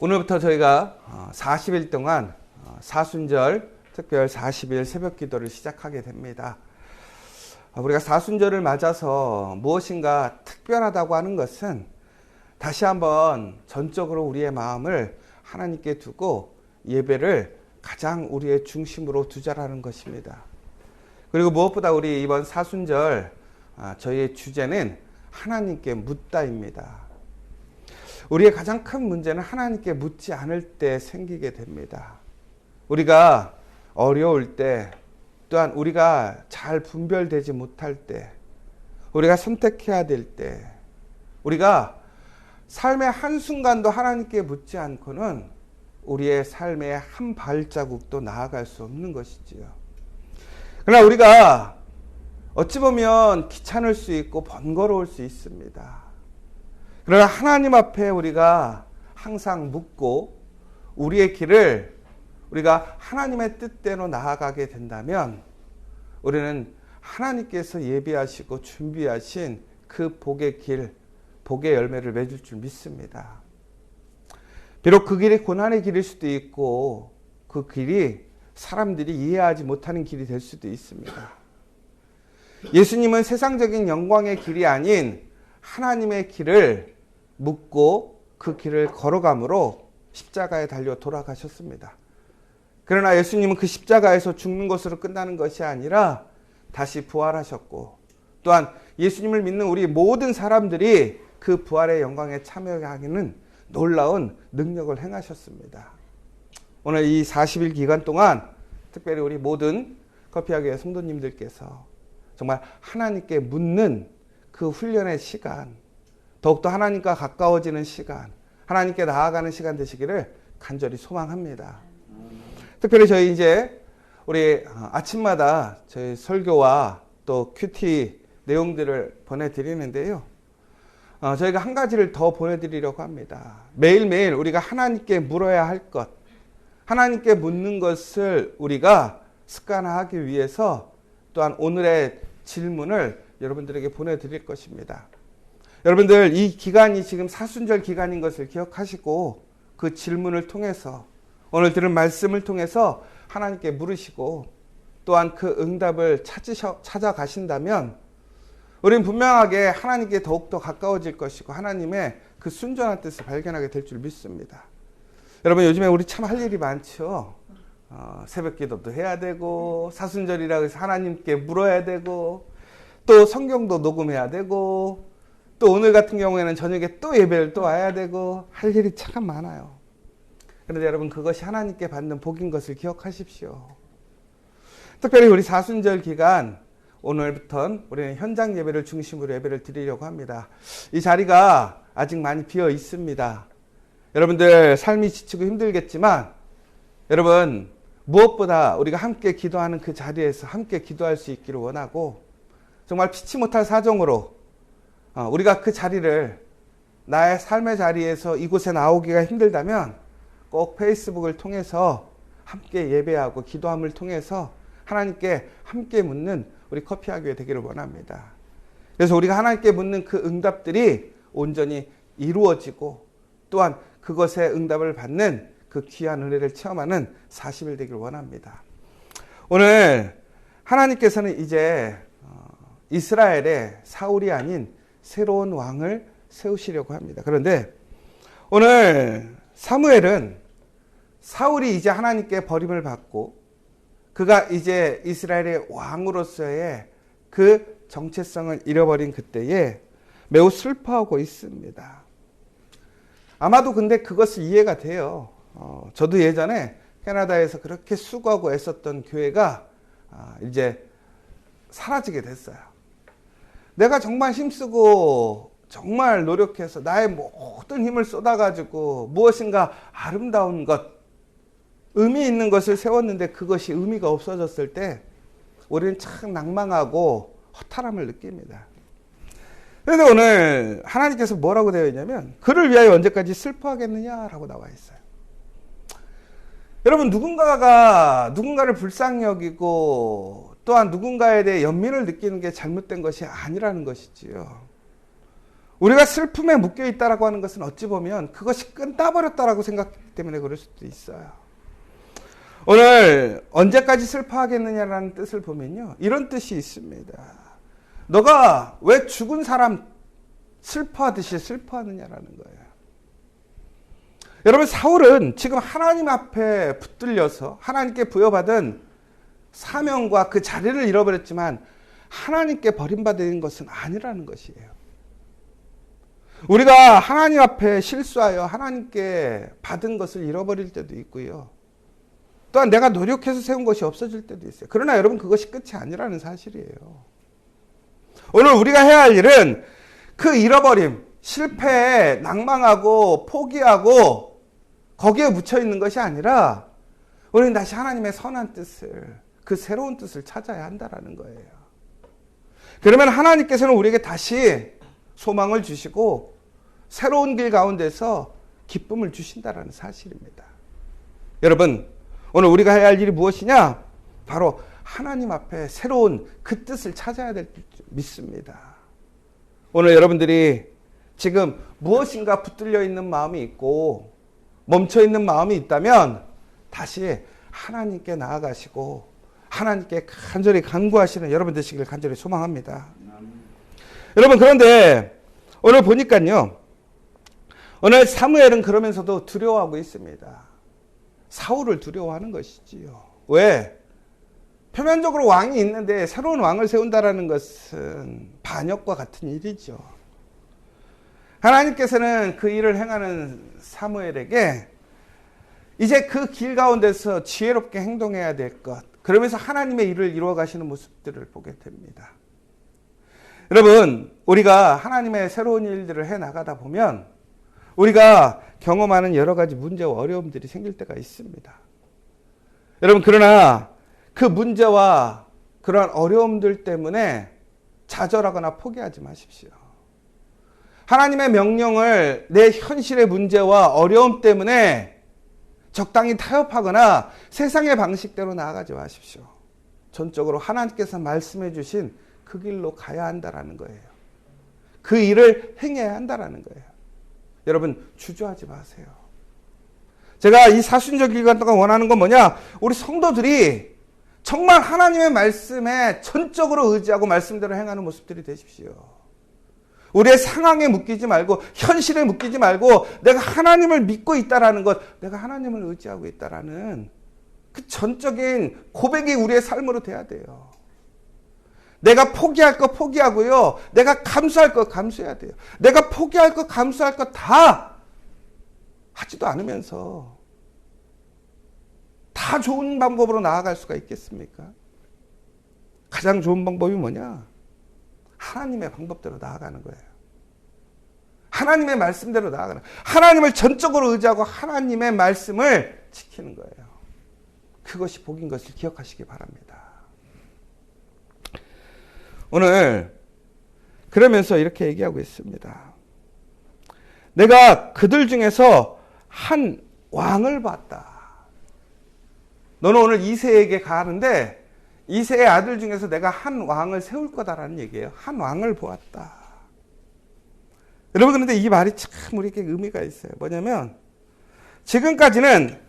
오늘부터 저희가 40일 동안 사순절 특별 40일 새벽 기도를 시작하게 됩니다. 우리가 사순절을 맞아서 무엇인가 특별하다고 하는 것은 다시 한번 전적으로 우리의 마음을 하나님께 두고 예배를 가장 우리의 중심으로 두자라는 것입니다. 그리고 무엇보다 우리 이번 사순절 저희의 주제는 하나님께 묻다입니다. 우리의 가장 큰 문제는 하나님께 묻지 않을 때 생기게 됩니다. 우리가 어려울 때, 또한 우리가 잘 분별되지 못할 때, 우리가 선택해야 될 때, 우리가 삶의 한순간도 하나님께 묻지 않고는 우리의 삶의 한 발자국도 나아갈 수 없는 것이지요. 그러나 우리가 어찌 보면 귀찮을 수 있고 번거로울 수 있습니다. 그러나 하나님 앞에 우리가 항상 묻고 우리의 길을 우리가 하나님의 뜻대로 나아가게 된다면 우리는 하나님께서 예비하시고 준비하신 그 복의 길, 복의 열매를 맺을 줄 믿습니다. 비록 그 길이 고난의 길일 수도 있고 그 길이 사람들이 이해하지 못하는 길이 될 수도 있습니다. 예수님은 세상적인 영광의 길이 아닌 하나님의 길을 묻고 그 길을 걸어감으로 십자가에 달려 돌아가셨습니다. 그러나 예수님은 그 십자가에서 죽는 것으로 끝나는 것이 아니라 다시 부활하셨고 또한 예수님을 믿는 우리 모든 사람들이 그 부활의 영광에 참여하기는 놀라운 능력을 행하셨습니다. 오늘 이 40일 기간 동안 특별히 우리 모든 커피하교회 성도님들께서 정말 하나님께 묻는 그 훈련의 시간, 더욱더 하나님과 가까워지는 시간, 하나님께 나아가는 시간 되시기를 간절히 소망합니다. 특별히 저희 이제 우리 아침마다 저희 설교와 또 큐티 내용들을 보내드리는데요. 저희가 한 가지를 더 보내드리려고 합니다. 매일매일 우리가 하나님께 물어야 할 것, 하나님께 묻는 것을 우리가 습관화하기 위해서 또한 오늘의 질문을 여러분들에게 보내드릴 것입니다. 여러분들 이 기간이 지금 사순절 기간인 것을 기억하시고 그 질문을 통해서 오늘 들은 말씀을 통해서 하나님께 물으시고 또한 그 응답을 찾아가신다면 우리는 분명하게 하나님께 더욱더 가까워질 것이고 하나님의 그 순전한 뜻을 발견하게 될 줄 믿습니다. 여러분 요즘에 우리 참 할 일이 많죠. 새벽 기도도 해야 되고 사순절이라고 해서 하나님께 물어야 되고 또 성경도 녹음해야 되고 또 오늘 같은 경우에는 저녁에 또 예배를 또 와야 되고 할 일이 참 많아요. 그런데 여러분 그것이 하나님께 받는 복인 것을 기억하십시오. 특별히 우리 사순절 기간 오늘부터 우리는 현장 예배를 중심으로 예배를 드리려고 합니다. 이 자리가 아직 많이 비어 있습니다. 여러분들 삶이 지치고 힘들겠지만 여러분 무엇보다 우리가 함께 기도하는 그 자리에서 함께 기도할 수 있기를 원하고 정말 피치 못할 사정으로 우리가 그 자리를 나의 삶의 자리에서 이곳에 나오기가 힘들다면 꼭 페이스북을 통해서 함께 예배하고 기도함을 통해서 하나님께 함께 묻는 우리 커피하교회 되기를 원합니다. 그래서 우리가 하나님께 묻는 그 응답들이 온전히 이루어지고 또한 그것의 응답을 받는 그 귀한 은혜를 체험하는 40일 되기를 원합니다. 오늘 하나님께서는 이제 이스라엘의 사울이 아닌 새로운 왕을 세우시려고 합니다. 그런데 오늘 사무엘은 사울이 이제 하나님께 버림을 받고 그가 이제 이스라엘의 왕으로서의 그 정체성을 잃어버린 그때에 매우 슬퍼하고 있습니다. 아마도 근데 그것을 이해가 돼요. 저도 예전에 캐나다에서 그렇게 수고하고 애썼던 교회가 이제 사라지게 됐어요. 내가 정말 힘쓰고 정말 노력해서 나의 모든 힘을 쏟아가지고 무엇인가 아름다운 것, 의미 있는 것을 세웠는데 그것이 의미가 없어졌을 때 우리는 참 낭망하고 허탈함을 느낍니다. 그런데 오늘 하나님께서 뭐라고 되어 있냐면 그를 위하여 언제까지 슬퍼하겠느냐라고 나와 있어요. 여러분 누군가가 누군가를 불쌍히 여기고 또한 누군가에 대해 연민을 느끼는 게 잘못된 것이 아니라는 것이지요. 우리가 슬픔에 묶여 있다라고 하는 것은 어찌 보면 그것이 끝나버렸다라고 생각하기 때문에 그럴 수도 있어요. 오늘 언제까지 슬퍼하겠느냐라는 뜻을 보면요, 이런 뜻이 있습니다. 너가 왜 죽은 사람 슬퍼하듯이 슬퍼하느냐라는 거예요. 여러분, 사울은 지금 하나님 앞에 붙들려서 하나님께 부여받은 사명과 그 자리를 잃어버렸지만 하나님께 버림받은 것은 아니라는 것이에요. 우리가 하나님 앞에 실수하여 하나님께 받은 것을 잃어버릴 때도 있고요. 또한 내가 노력해서 세운 것이 없어질 때도 있어요. 그러나 여러분, 그것이 끝이 아니라는 사실이에요. 오늘 우리가 해야 할 일은 그 잃어버림, 실패에 낭망하고 포기하고 거기에 묻혀 있는 것이 아니라 우리는 다시 하나님의 선한 뜻을, 그 새로운 뜻을 찾아야 한다라는 거예요. 그러면 하나님께서는 우리에게 다시 소망을 주시고 새로운 길 가운데서 기쁨을 주신다라는 사실입니다. 여러분, 오늘 우리가 해야 할 일이 무엇이냐? 바로 하나님 앞에 새로운 그 뜻을 찾아야 될 줄 믿습니다. 오늘 여러분들이 지금 무엇인가 붙들려 있는 마음이 있고 멈춰 있는 마음이 있다면 다시 하나님께 나아가시고 하나님께 간절히 간구하시는 여러분 되시길 간절히 소망합니다. 여러분, 그런데 오늘 보니까요, 오늘 사무엘은 그러면서도 두려워하고 있습니다. 사울을 두려워하는 것이지요. 왜? 표면적으로 왕이 있는데 새로운 왕을 세운다라는 것은 반역과 같은 일이죠. 하나님께서는 그 일을 행하는 사무엘에게 이제 그 길 가운데서 지혜롭게 행동해야 될 것, 그러면서 하나님의 일을 이루어 가시는 모습들을 보게 됩니다. 여러분, 우리가 하나님의 새로운 일들을 해 나가다 보면 우리가 경험하는 여러 가지 문제와 어려움들이 생길 때가 있습니다. 여러분, 그러나 그 문제와 그러한 어려움들 때문에 좌절하거나 포기하지 마십시오. 하나님의 명령을 내 현실의 문제와 어려움 때문에 적당히 타협하거나 세상의 방식대로 나아가지 마십시오. 전적으로 하나님께서 말씀해 주신 그 길로 가야 한다라는 거예요. 그 일을 행해야 한다라는 거예요. 여러분, 주저하지 마세요. 제가 이 사순절 기간 동안 원하는 건 뭐냐? 우리 성도들이 정말 하나님의 말씀에 전적으로 의지하고 말씀대로 행하는 모습들이 되십시오. 우리의 상황에 묶이지 말고 현실에 묶이지 말고 내가 하나님을 믿고 있다라는 것, 내가 하나님을 의지하고 있다라는 그 전적인 고백이 우리의 삶으로 돼야 돼요. 내가 포기할 것 포기하고요. 내가 감수할 것 감수해야 돼요. 내가 포기할 것 감수할 것 다 하지도 않으면서 다 좋은 방법으로 나아갈 수가 있겠습니까? 가장 좋은 방법이 뭐냐? 하나님의 방법대로 나아가는 거예요. 하나님의 말씀대로 나아가는 거예요. 하나님을 전적으로 의지하고 하나님의 말씀을 지키는 거예요. 그것이 복인 것을 기억하시기 바랍니다. 오늘 그러면서 이렇게 얘기하고 있습니다. 내가 그들 중에서 한 왕을 봤다. 너는 오늘 이새에게 가는데 이새의 아들 중에서 내가 한 왕을 세울 거다라는 얘기예요. 한 왕을 보았다. 여러분, 그런데 이 말이 참 우리에게 의미가 있어요. 뭐냐면 지금까지는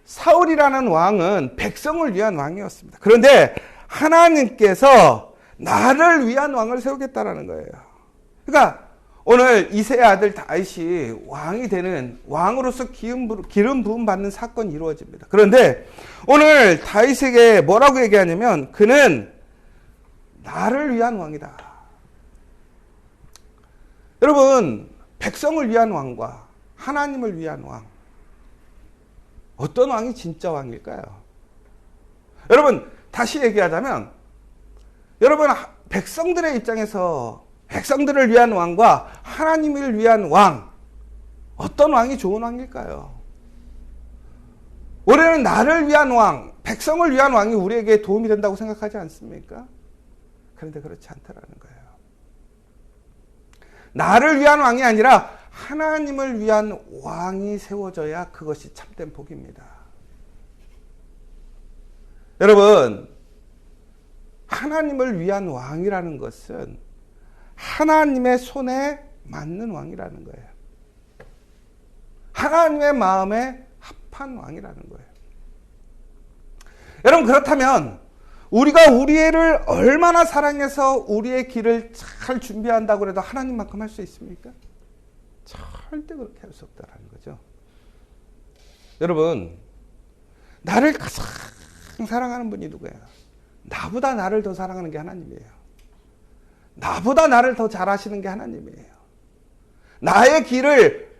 사울이라는 왕은 백성을 위한 왕이었습니다. 그런데 하나님께서 나를 위한 왕을 세우겠다라는 거예요. 그러니까 오늘 이새의 아들 다윗이 왕이 되는, 왕으로서 기름 부음 받는 사건이 이루어집니다. 그런데 오늘 다윗에게 뭐라고 얘기하냐면 그는 나를 위한 왕이다. 여러분, 백성을 위한 왕과 하나님을 위한 왕, 어떤 왕이 진짜 왕일까요? 여러분, 다시 얘기하자면 여러분, 백성들의 입장에서 백성들을 위한 왕과 하나님을 위한 왕, 어떤 왕이 좋은 왕일까요? 우리는 나를 위한 왕, 백성을 위한 왕이 우리에게 도움이 된다고 생각하지 않습니까? 그런데 그렇지 않다라는 거예요. 나를 위한 왕이 아니라 하나님을 위한 왕이 세워져야 그것이 참된 복입니다. 여러분, 하나님을 위한 왕이라는 것은 하나님의 손에 맞는 왕이라는 거예요. 하나님의 마음에 합한 왕이라는 거예요. 여러분, 그렇다면 우리가 우리를 얼마나 사랑해서 우리의 길을 잘 준비한다고 해도 하나님만큼 할 수 있습니까? 절대 그렇게 할 수 없다는 거죠. 여러분, 나를 가장 사랑하는 분이 누구예요? 나보다 나를 더 사랑하는 게 하나님이에요. 나보다 나를 더 잘하시는 게 하나님이에요. 나의 길을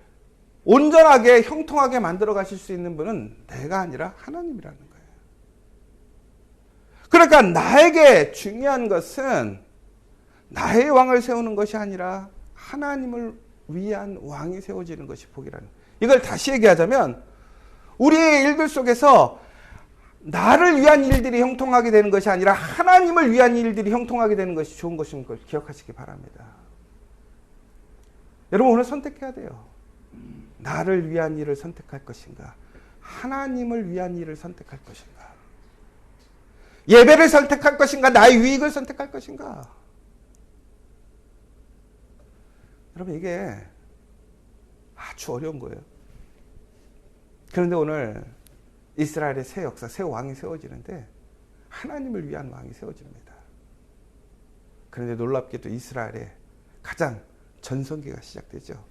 온전하게 형통하게 만들어 가실 수 있는 분은 내가 아니라 하나님이라는 거예요. 그러니까 나에게 중요한 것은 나의 왕을 세우는 것이 아니라 하나님을 위한 왕이 세워지는 것이 복이라는 거예요. 이걸 다시 얘기하자면 우리의 일들 속에서 나를 위한 일들이 형통하게 되는 것이 아니라 하나님을 위한 일들이 형통하게 되는 것이 좋은 것인 걸 기억하시기 바랍니다. 여러분, 오늘 선택해야 돼요. 나를 위한 일을 선택할 것인가? 하나님을 위한 일을 선택할 것인가? 예배를 선택할 것인가? 나의 유익을 선택할 것인가? 여러분, 이게 아주 어려운 거예요. 그런데 오늘 이스라엘의 새 역사, 새 왕이 세워지는데 하나님을 위한 왕이 세워집니다. 그런데 놀랍게도 이스라엘의 가장 전성기가 시작되죠.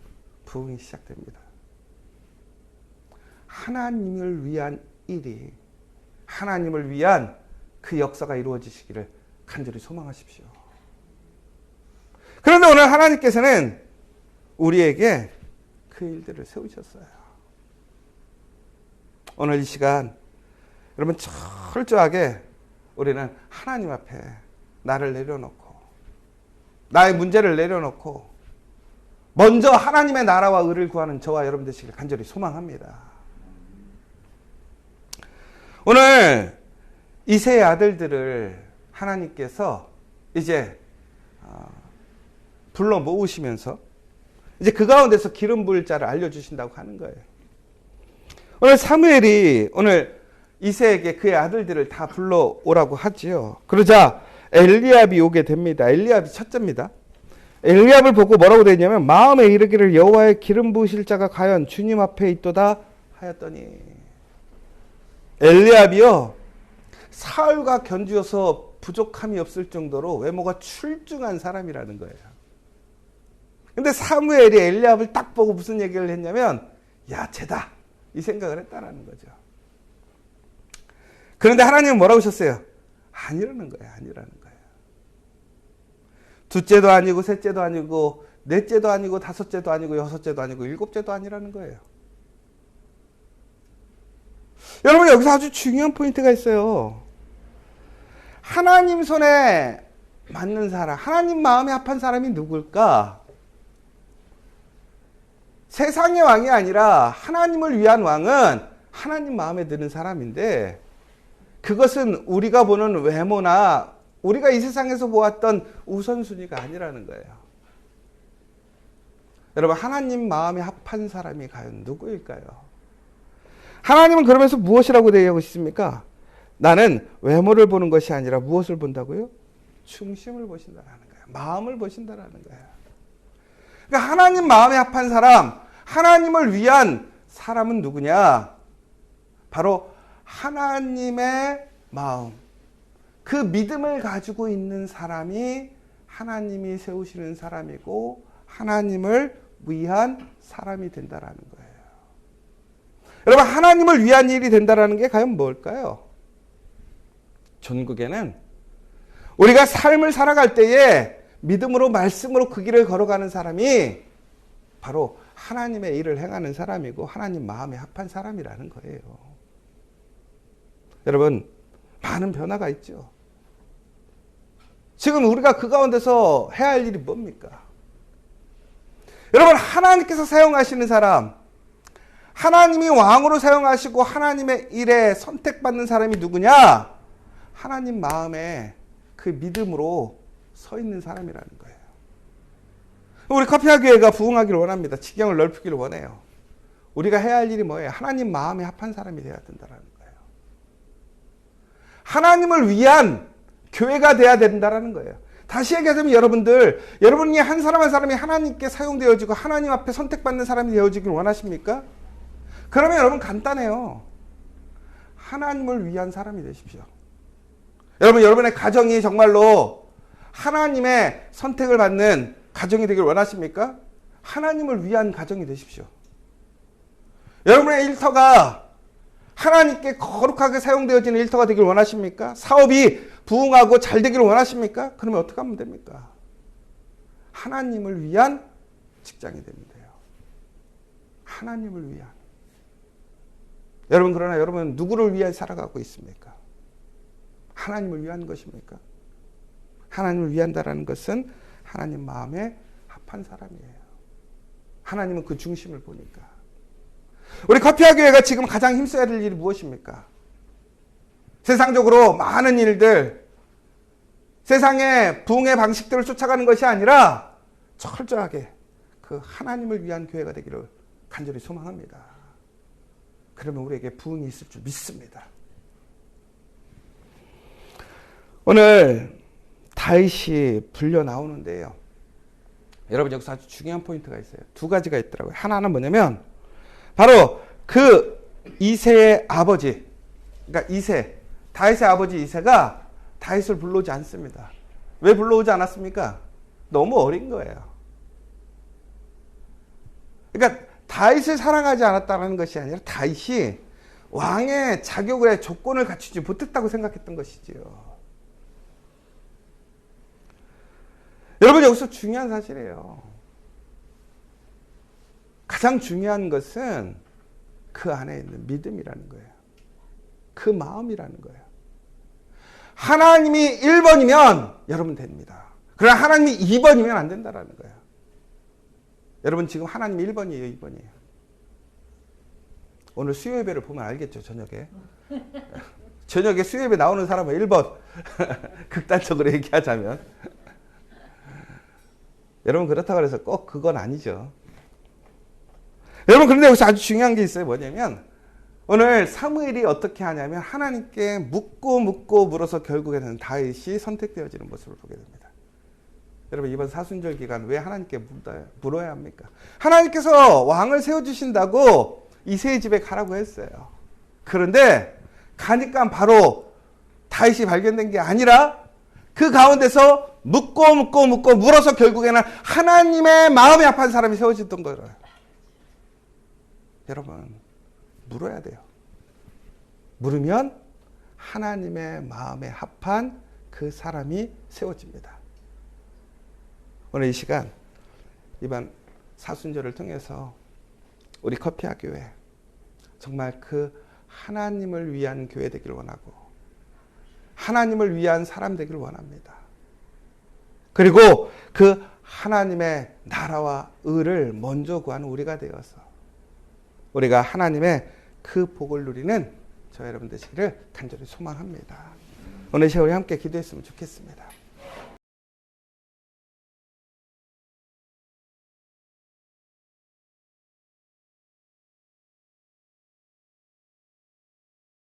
부흥이 시작됩니다. 하나님을 위한 일이, 하나님을 위한 그 역사가 이루어지시기를 간절히 소망하십시오. 그런데 오늘 하나님께서는 우리에게 그 일들을 세우셨어요. 오늘 이 시간 여러분 철저하게 우리는 하나님 앞에 나를 내려놓고 나의 문제를 내려놓고 먼저 하나님의 나라와 의를 구하는 저와 여러분 되시길 간절히 소망합니다. 오늘 이새의 아들들을 하나님께서 이제 불러 모으시면서 이제 그 가운데서 기름 부을 자를 알려주신다고 하는 거예요. 오늘 사무엘이 오늘 이새에게 그의 아들들을 다 불러오라고 하지요. 그러자 엘리압이 오게 됩니다. 엘리압이 첫째입니다. 엘리압을 보고 뭐라고 되냐면 마음에 이르기를 여호와의 기름 부으실 자가 과연 주님 앞에 있도다 하였더니, 엘리압이요 사울과 견주어서 부족함이 없을 정도로 외모가 출중한 사람이라는 거예요. 근데 사무엘이 엘리압을 딱 보고 무슨 얘기를 했냐면 야, 쟤다 이 생각을 했다라는 거죠. 그런데 하나님은 뭐라고 하셨어요? 아니라는 거예요. 아니라는 거예요. 둘째도 아니고 셋째도 아니고 넷째도 아니고 다섯째도 아니고 여섯째도 아니고 일곱째도 아니라는 거예요. 여러분, 여기서 아주 중요한 포인트가 있어요. 하나님 손에 맞는 사람, 하나님 마음에 합한 사람이 누굴까? 세상의 왕이 아니라 하나님을 위한 왕은 하나님 마음에 드는 사람인데, 그것은 우리가 보는 외모나 우리가 이 세상에서 보았던 우선순위가 아니라는 거예요. 여러분, 하나님 마음에 합한 사람이 과연 누구일까요? 하나님은 그러면서 무엇이라고 대하고 있습니까? 나는 외모를 보는 것이 아니라 무엇을 본다고요? 중심을 보신다라는 거예요. 마음을 보신다라는 거예요. 그러니까 하나님 마음에 합한 사람, 하나님을 위한 사람은 누구냐? 바로 하나님의 마음, 그 믿음을 가지고 있는 사람이 하나님이 세우시는 사람이고 하나님을 위한 사람이 된다라는 거예요. 여러분, 하나님을 위한 일이 된다라는 게 과연 뭘까요? 전국에는 우리가 삶을 살아갈 때에 믿음으로 말씀으로 그 길을 걸어가는 사람이 바로 하나님의 일을 행하는 사람이고 하나님 마음에 합한 사람이라는 거예요. 여러분, 많은 변화가 있죠. 지금 우리가 그 가운데서 해야 할 일이 뭡니까? 여러분, 하나님께서 사용하시는 사람, 하나님이 왕으로 사용하시고 하나님의 일에 선택받는 사람이 누구냐? 하나님 마음에 그 믿음으로 서 있는 사람이라는 거예요. 우리 커피아교회가 부흥하기를 원합니다. 지경을 넓히기를 원해요. 우리가 해야 할 일이 뭐예요? 하나님 마음에 합한 사람이 되어야 된다는 거예요. 하나님을 위한 교회가 되어야 된다는 거예요. 다시 얘기하자면 여러분이 한 사람 한 사람이 하나님께 사용되어지고 하나님 앞에 선택받는 사람이 되어지길 원하십니까? 그러면 여러분 간단해요. 하나님을 위한 사람이 되십시오. 여러분의 가정이 정말로 하나님의 선택을 받는 가정이 되길 원하십니까? 하나님을 위한 가정이 되십시오. 여러분의 일터가 하나님께 거룩하게 사용되어지는 일터가 되길 원하십니까? 사업이 부흥하고 잘 되기를 원하십니까? 그러면 어떻게 하면 됩니까? 하나님을 위한 직장이 되면 돼요. 하나님을 위한. 그러나 여러분 누구를 위해 살아가고 있습니까? 하나님을 위한 것입니까? 하나님을 위한다라는 것은 하나님 마음에 합한 사람이에요. 하나님은 그 중심을 보니까. 우리 커피와 교회가 지금 가장 힘써야 될 일이 무엇입니까? 세상적으로 많은 일들, 세상의 부흥의 방식들을 쫓아가는 것이 아니라 철저하게 그 하나님을 위한 교회가 되기를 간절히 소망합니다. 그러면 우리에게 부흥이 있을 줄 믿습니다. 오늘 다윗이 불려 나오는데요. 여러분 여기서 아주 중요한 포인트가 있어요. 두 가지가 있더라고요. 하나는 뭐냐면 바로 그 이새의 아버지, 그러니까 다윗의 아버지 이새가 다윗을 불러오지 않습니다. 왜 불러오지 않았습니까? 너무 어린 거예요. 그러니까 다윗을 사랑하지 않았다는 것이 아니라 다윗이 왕의 자격의 조건을 갖추지 못했다고 생각했던 것이지요. 여러분 여기서 중요한 사실이에요. 가장 중요한 것은 그 안에 있는 믿음이라는 거예요. 그 마음이라는 거예요. 하나님이 1번이면 여러분 됩니다. 그러나 하나님이 2번이면 안 된다라는 거예요. 여러분 지금 하나님이 1번이에요, 2번이에요? 오늘 수요예배를 보면 알겠죠, 저녁에. 저녁에 수요예배 나오는 사람은 1번. 극단적으로 얘기하자면. 여러분 그렇다고 해서 꼭 그건 아니죠. 여러분 그런데 여기서 아주 중요한 게 있어요. 뭐냐면 오늘 사무엘이 어떻게 하냐면 하나님께 묻고 물어서 결국에는 다윗이 선택되어지는 모습을 보게 됩니다. 여러분 이번 사순절 기간 왜 하나님께 물어야 합니까? 하나님께서 왕을 세워주신다고 이새의 집에 가라고 했어요. 그런데 가니까 바로 다윗이 발견된 게 아니라 그 가운데서 묻고 물어서 결국에는 하나님의 마음에 합한 사람이 세워졌던 거예요. 여러분 물어야 돼요. 물으면 하나님의 마음에 합한 그 사람이 세워집니다. 오늘 이 시간 이번 사순절을 통해서 우리 커피와 교회 정말 그 하나님을 위한 교회 되기를 원하고 하나님을 위한 사람 되기를 원합니다. 그리고 그 하나님의 나라와 의를 먼저 구하는 우리가 되어서 우리가 하나님의 그 복을 누리는 저 여러분 되시기를 간절히 소망합니다. 오늘 시간 우리 함께 기도했으면 좋겠습니다.